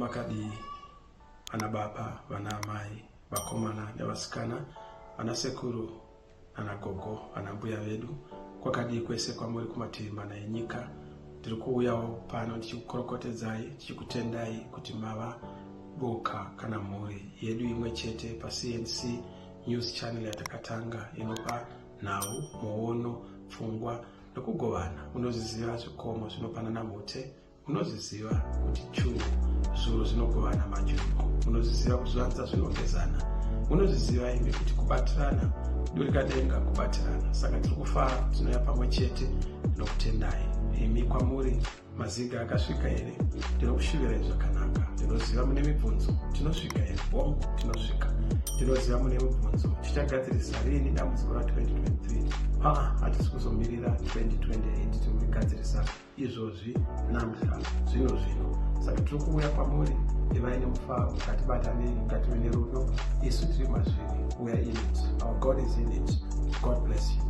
makadi ana baba, vana mai, vakomana nevasikana, ana sekuru, ana gogo, ana mbuya vedu, kwakadi kwese kwamuri kumativi mana enyika. Tiri kuuyawo pano tichikukorokotedzai, tichikutendai kuti mava boka kana mhuri yedu imwe chete pa CNC News Channel yatakatanga inopa nhau, muono, pfungwa nokugovana. Munoziziva zvikomo zvinopanana mhute, munoziziva kuti chungu zuro zvinogovana majuriko, munoziziva kuzvanza zvinogezana, munoziziva imwe kuti kubatirana durikadenga kubatirana. Saka tiri kufara tinoya pamwe chete nokutendai. Imi kwamuri maziga akasvika here, ndinokushuvirai zvakanaka. Ndinoziva mune mibvunzo, tinosvika here? Bongo tinosvika. Ndinoziva mune mibvunzo, tichagadzirisa rini dambudziko ra2023? Hatisi kuzomirira 2028, tirikugadzirisa izvozvi namhla zvino. Saka tiri kuuya kwamuri, ivai nemufaro, ngatibatanei, ngative nerudo. Isu tiri mazviri, we are in it. Our God is in it. God bless you.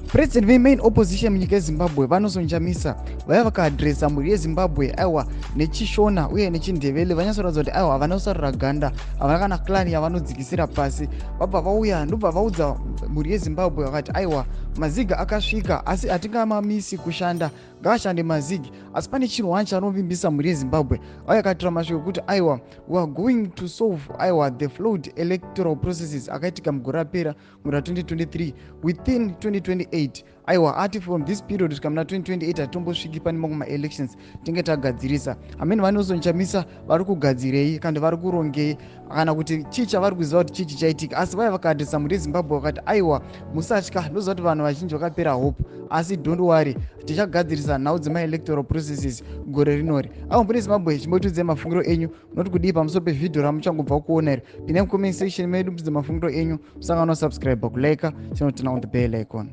President veMain Opposition munyika yeZimbabwe vanozonjamisa vaya vakaadresa mhuri yeZimbabwe aiwa nechishona uye nechindevele vanyasoratidza kuti aiwa havana kusarura ganda, havana kana klani yavanodzikisira pasi. Vabva vauya ndobva vaudza mhuri yeZimbabwe vakati aiwa maziga akasvika asi hatingamamisi kushanda, ngaashande mazigi. Asi pane chirwani chanovimbisa mhuri yeZimbabwe vakatira masviko kuti aiwa we are going to solve aiwa the flawed electoral processes akaitika mugore rapera mura 2023 within 2028. Aiwa ati from this period kusvika muna 2028 hatombosviki pane mamwe maelections tinge tagadzirisa. Amene vanozonjamisa vari kugadzirei kandi vari kurongei kana kuti chii chavari kuziva kuti chii chaitika. Asi vaya vakaadresa mhuri yeZimbabwe vakati aiwa musatya, ndoziva kuti vanhu vazhinji vakapera hope, asi don't worry tichagadzirisa nhau dzemaelectoral processes gore rinori. Avo mhuri yeZimbabwe chimbotiudze mafungiro enyu, munoti kudii pamusoro pevhidhiyo ramuchangobva kuona iri. Pinai mucomment section medu mutidze mafungiro enyu, musangano subscribe, kulike, channel on the bell icon.